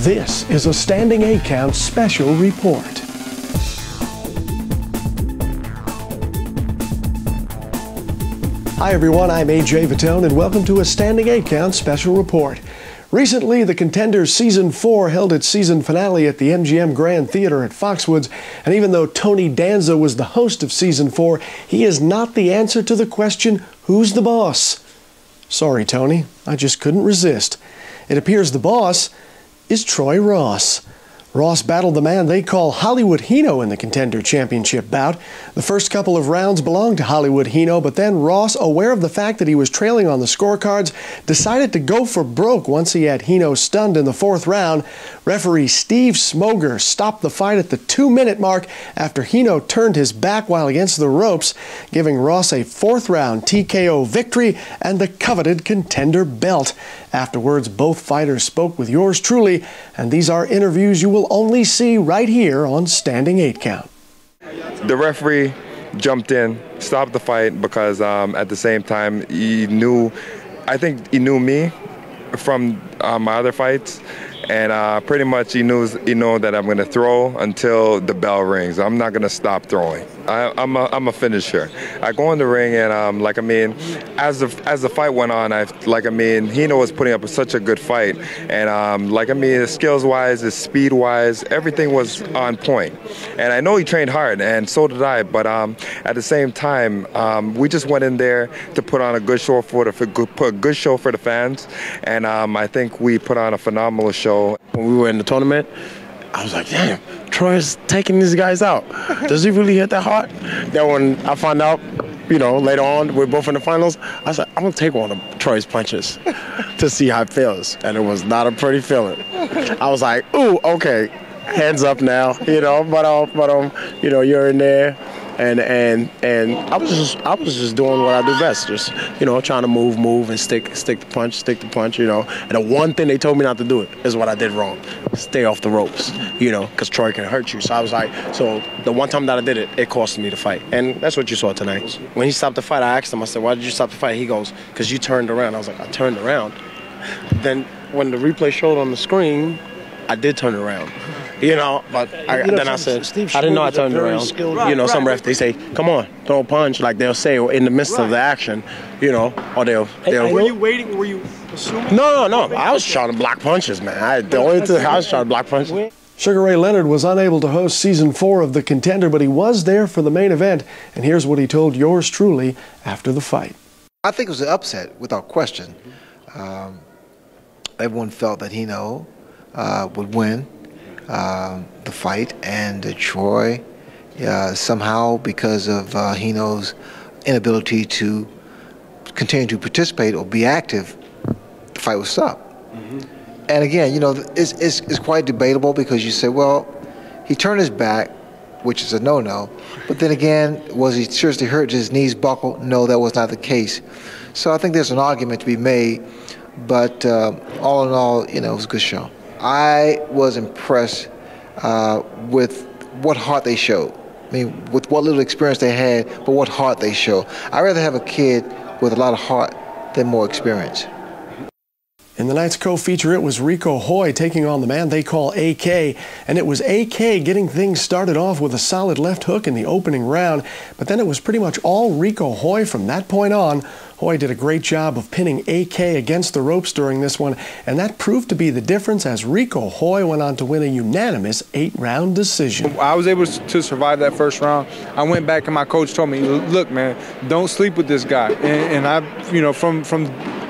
This is a Standing 8 Count special report. Hi everyone, I'm AJ Vitone and welcome to a Standing 8 Count special report. Recently, the Contenders Season 4 held its season finale at the MGM Grand Theater at Foxwoods, and even though Tony Danza was the host of Season 4, he is not the answer to the question, who's the boss? Sorry, Tony, I just couldn't resist. It appears the boss is Troy Ross. Ross battled the man they call Hollywood Hino in the Contender Championship bout. The first couple of rounds belonged to Hollywood Hino, but then Ross, aware of the fact that he was trailing on the scorecards, decided to go for broke once he had Hino stunned in the fourth round. Referee Steve Smoger stopped the fight at the 2-minute mark after Hino turned his back while against the ropes, giving Ross a fourth-round TKO victory and the coveted Contender belt. Afterwards, both fighters spoke with yours truly, and these are interviews you will only see right here on Standing 8 Count. The referee jumped in, stopped the fight because at the same time I think he knew me from my other fights, and pretty much he knows that I'm going to throw until the bell rings. I'm not going to stop throwing. I'm a finisher. I go in the ring and as the fight went on, Hino was putting up such a good fight, and skills-wise, his speed-wise, everything was on point. And I know he trained hard, and so did I. But at the same time, we just went in there to put on a good show for the fans, and I think we put on a phenomenal show. When we were in the tournament, I was like, damn, Troy's taking these guys out. Does he really hit that hard? Then when I found out, later on, we're both in the finals, I was like, I'm going to take one of Troy's punches to see how it feels. And it was not a pretty feeling. I was like, ooh, okay, hands up now, but you're in there. And I was just doing what I do best, just trying to move and stick the punch, And the one thing they told me not to do it is what I did wrong: stay off the ropes, because Troy can hurt you. So I was like, so the one time that I did it, it cost me the fight, and that's what you saw tonight. When he stopped the fight, I asked him, I said, "Why did you stop the fight?" He goes, "Because you turned around." I was like, "I turned around." Then when the replay showed on the screen, I did turn around. But then I said, I didn't know I turned around. Some refs, they say, come on, throw a punch, like they'll say in the midst of the action, or they'll. Were you waiting? Were you assuming? No. I was trying to block punches, man. I was trying to block punches. Sugar Ray Leonard was unable to host Season 4 of The Contender, but he was there for the main event, and here's what he told yours truly after the fight. I think it was an upset, without question. Everyone felt that Hino would win the fight, and Troy somehow, because of Hino's inability to continue to participate or be active, the fight was stopped. And again, it's quite debatable, because you say, well, he turned his back, which is a no-no, but then again, was he seriously hurt? Did his knees buckle? No, that was not the case. So I think there's an argument to be made, but all in all, it was a good show. I was impressed with what heart they showed. With what little experience they had, but what heart they showed. I'd rather have a kid with a lot of heart than more experience. In the night's co-feature, it was Rico Hoye taking on the man they call AK, and it was AK getting things started off with a solid left hook in the opening round, but then it was pretty much all Rico Hoye from that point on. Hoye did a great job of pinning AK against the ropes during this one, and that proved to be the difference as Rico Hoye went on to win a unanimous 8-round decision. I was able to survive that first round. I went back and my coach told me, look, man, don't sleep with this guy. And I, from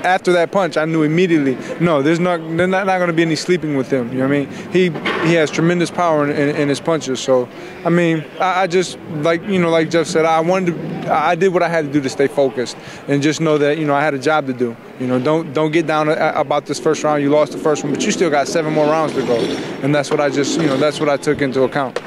after that punch, I knew immediately, no, there's not going to be any sleeping with him. You know what I mean? He has tremendous power in his punches. So, I just, like Jeff said, I did what I had to do to stay focused and just know that, I had a job to do. Don't get down about this first round. You lost the first one, but you still got 7 more rounds to go. And that's what I just, that's what I took into account.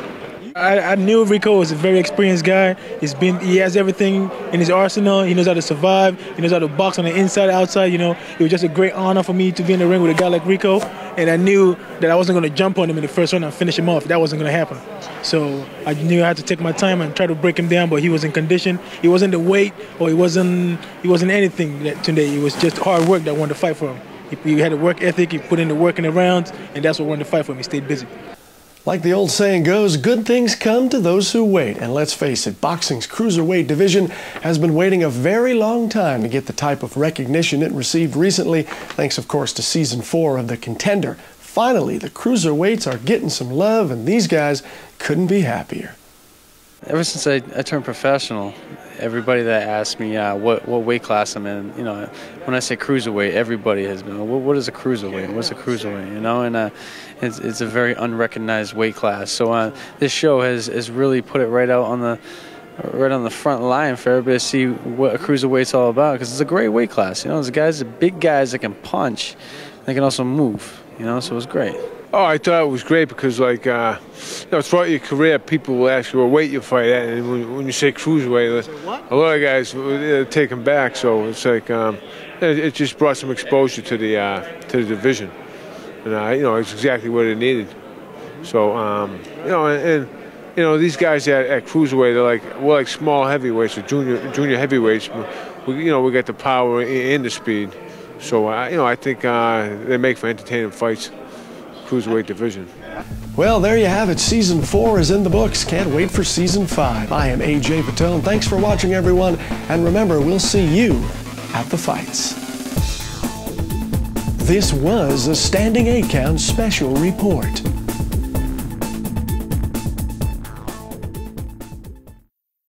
I knew Rico was a very experienced guy. He has everything in his arsenal. He knows how to survive. He knows how to box on the inside, outside. It was just a great honor for me to be in the ring with a guy like Rico. And I knew that I wasn't going to jump on him in the first round and finish him off. That wasn't going to happen. So I knew I had to take my time and try to break him down. But he was in condition. He wasn't the weight, or he wasn't anything today. It was just hard work that won the fight for him. He had a work ethic. He put in the work in the rounds, and that's what won the fight for him. He stayed busy. Like the old saying goes, good things come to those who wait. And let's face it, boxing's cruiserweight division has been waiting a very long time to get the type of recognition it received recently, thanks, of course, to Season 4 of The Contender. Finally, the cruiserweights are getting some love, and these guys couldn't be happier. Ever since I turned professional, everybody that asked me what weight class I'm in, you know, when I say cruiserweight, everybody has been, what is a cruiserweight? What's a cruiserweight? You know, and it's a very unrecognized weight class. So this show has really put it right on the front line for everybody to see what a cruiserweight's all about, because it's a great weight class. You know, there's big guys that can punch, they can also move. You know, so it was great. Oh, I thought it was great because, like, you know, throughout your career, people will ask you what weight you fight at, and when you say cruiserweight, a lot of guys take them back. So it's like it just brought some exposure to the division, and you know, it's exactly what it needed. So you know, and you know, these guys at cruiserweight, we're like small heavyweights or junior heavyweights. You know, we got the power and the speed. So you know, I think they make for entertaining fights. Cruiserweight division. Well, there you have it. Season 4 is in the books. Can't wait for Season 5. I am AJ Patone. Thanks for watching, everyone. And remember, we'll see you at the fights. This was a Standing 8 Count special report.